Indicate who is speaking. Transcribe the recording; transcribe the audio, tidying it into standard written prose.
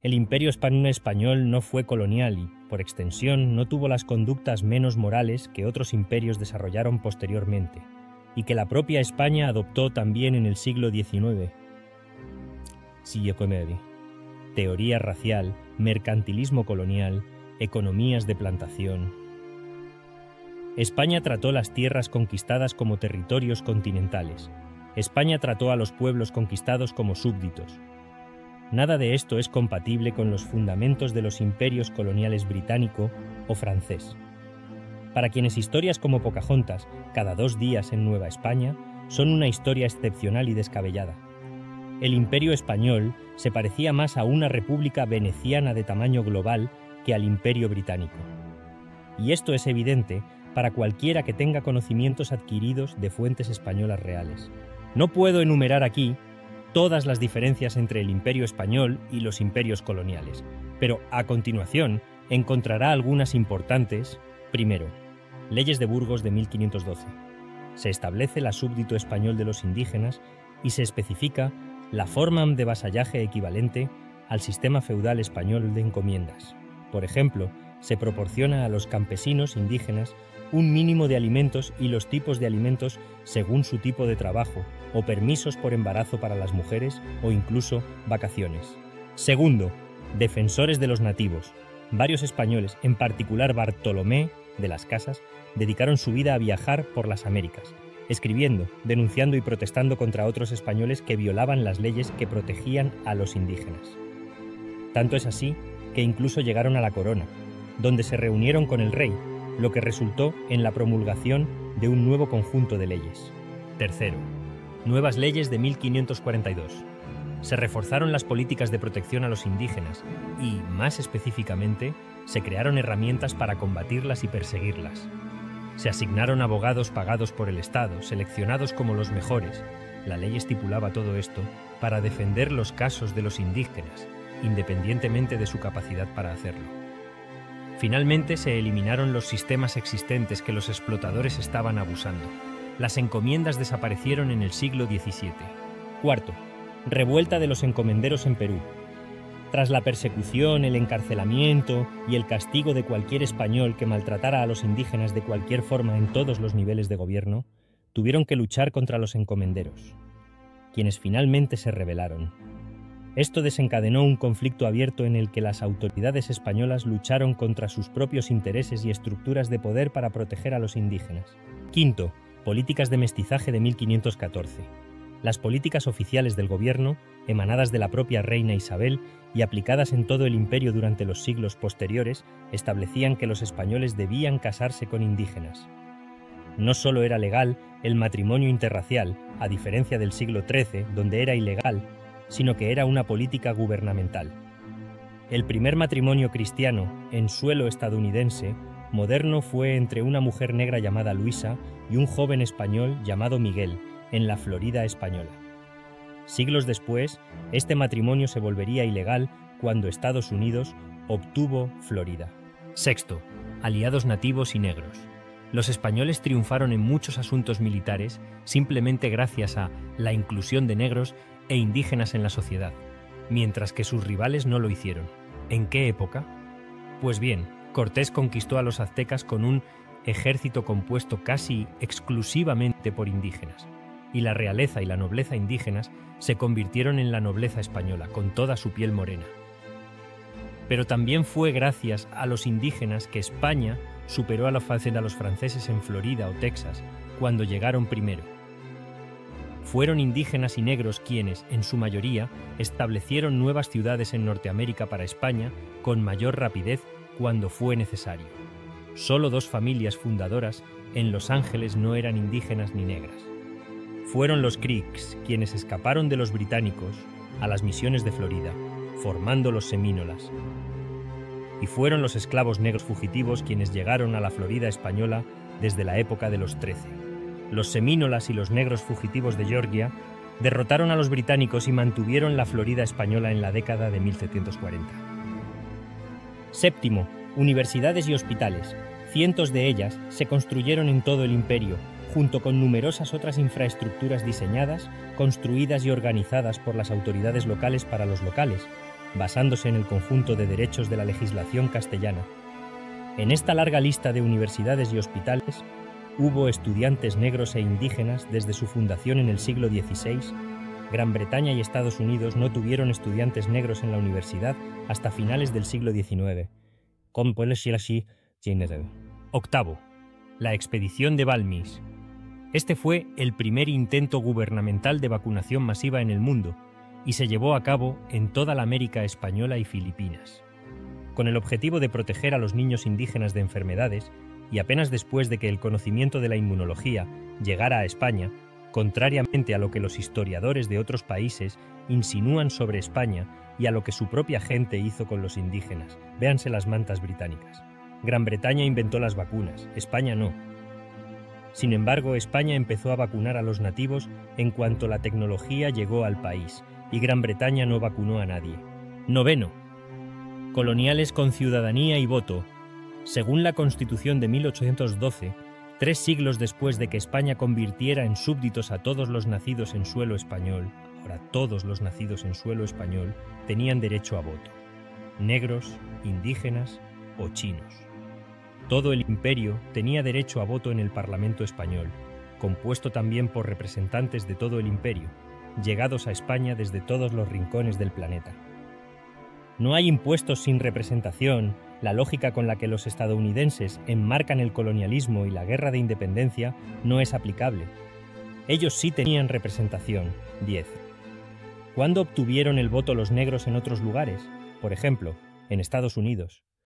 Speaker 1: El Imperio español no fue colonial y, por extensión, no tuvo las conductas menos morales que otros imperios desarrollaron posteriormente, y que la propia España adoptó también en el siglo XIX. Teoría racial, mercantilismo colonial, economías de plantación. España trató las tierras conquistadas como territorios continentales. España trató a los pueblos conquistados como súbditos. Nada de esto es compatible con los fundamentos de los imperios coloniales británico o francés. Para quienes historias como Pocahontas, cada 2 días en Nueva España, son una historia excepcional y descabellada. El Imperio español se parecía más a una república veneciana de tamaño global que al Imperio británico. Y esto es evidente para cualquiera que tenga conocimientos adquiridos de fuentes españolas reales. No puedo enumerar aquí todas las diferencias entre el Imperio español y los imperios coloniales, pero a continuación encontrará algunas importantes. Primero, Leyes de Burgos de 1512. Se establece la súbdito español de los indígenas y se especifica la forma de vasallaje equivalente al sistema feudal español de encomiendas. Por ejemplo, se proporciona a los campesinos indígenas un mínimo de alimentos y los tipos de alimentos según su tipo de trabajo, o permisos por embarazo para las mujeres o incluso vacaciones. Segundo, defensores de los nativos. Varios españoles, en particular Bartolomé de las Casas, dedicaron su vida a viajar por las Américas, escribiendo, denunciando y protestando contra otros españoles que violaban las leyes que protegían a los indígenas. Tanto es así que incluso llegaron a la corona, donde se reunieron con el rey, lo que resultó en la promulgación de un nuevo conjunto de leyes. Tercero, nuevas leyes de 1542. Se reforzaron las políticas de protección a los indígenas y, más específicamente, se crearon herramientas para combatirlas y perseguirlas. Se asignaron abogados pagados por el Estado, seleccionados como los mejores. La ley estipulaba todo esto para defender los casos de los indígenas, independientemente de su capacidad para hacerlo. Finalmente se eliminaron los sistemas existentes que los explotadores estaban abusando. Las encomiendas desaparecieron en el siglo XVII. Cuarto, revuelta de los encomenderos en Perú. Tras la persecución, el encarcelamiento y el castigo de cualquier español que maltratara a los indígenas de cualquier forma en todos los niveles de gobierno, tuvieron que luchar contra los encomenderos, quienes finalmente se rebelaron. Esto desencadenó un conflicto abierto en el que las autoridades españolas lucharon contra sus propios intereses y estructuras de poder para proteger a los indígenas. Quinto, políticas de mestizaje de 1514. Las políticas oficiales del gobierno, emanadas de la propia reina Isabel y aplicadas en todo el imperio durante los siglos posteriores, establecían que los españoles debían casarse con indígenas. No solo era legal el matrimonio interracial, a diferencia del siglo XIII, donde era ilegal, sino que era una política gubernamental. El primer matrimonio cristiano en suelo estadounidense moderno fue entre una mujer negra llamada Luisa y un joven español llamado Miguel, en la Florida española. Siglos después, este matrimonio se volvería ilegal cuando Estados Unidos obtuvo Florida. Sexto, aliados nativos y negros. Los españoles triunfaron en muchos asuntos militares simplemente gracias a la inclusión de negros e indígenas en la sociedad, mientras que sus rivales no lo hicieron. ¿En qué época? Pues bien, Cortés conquistó a los aztecas con un ejército compuesto casi exclusivamente por indígenas, y la realeza y la nobleza indígenas se convirtieron en la nobleza española, con toda su piel morena. Pero también fue gracias a los indígenas que España superó a los franceses en Florida o Texas, cuando llegaron primero. Fueron indígenas y negros quienes, en su mayoría, establecieron nuevas ciudades en Norteamérica para España con mayor rapidez cuando fue necesario. Solo 2 familias fundadoras en Los Ángeles no eran indígenas ni negras. Fueron los Creeks quienes escaparon de los británicos a las misiones de Florida, formando los Semínolas. Y fueron los esclavos negros fugitivos quienes llegaron a la Florida española desde la época de los 13. Los Semínolas y los negros fugitivos de Georgia derrotaron a los británicos y mantuvieron la Florida española en la década de 1740. Séptimo, universidades y hospitales. Cientos de ellas se construyeron en todo el imperio, junto con numerosas otras infraestructuras diseñadas, construidas y organizadas por las autoridades locales para los locales, basándose en el conjunto de derechos de la legislación castellana. En esta larga lista de universidades y hospitales hubo estudiantes negros e indígenas desde su fundación en el siglo XVI. Gran Bretaña y Estados Unidos no tuvieron estudiantes negros en la universidad hasta finales del siglo XIX. Octavo. La expedición de Balmis. Este fue el primer intento gubernamental de vacunación masiva en el mundo y se llevó a cabo en toda la América española y Filipinas. Con el objetivo de proteger a los niños indígenas de enfermedades, y apenas después de que el conocimiento de la inmunología llegara a España, contrariamente a lo que los historiadores de otros países insinúan sobre España y a lo que su propia gente hizo con los indígenas, véanse las mantas británicas. Gran Bretaña inventó las vacunas, España no. Sin embargo, España empezó a vacunar a los nativos en cuanto la tecnología llegó al país, y Gran Bretaña no vacunó a nadie. Noveno. Coloniales con ciudadanía y voto. Según la Constitución de 1812, 3 siglos después de que España convirtiera en súbditos a todos los nacidos en suelo español, ahora todos los nacidos en suelo español tenían derecho a voto. Negros, indígenas o chinos. Todo el imperio tenía derecho a voto en el Parlamento español, compuesto también por representantes de todo el imperio, llegados a España desde todos los rincones del planeta. No hay impuestos sin representación. La lógica con la que los estadounidenses enmarcan el colonialismo y la guerra de independencia no es aplicable. Ellos sí tenían representación. 10. ¿Cuándo obtuvieron el voto los negros en otros lugares? Por ejemplo, en Estados Unidos.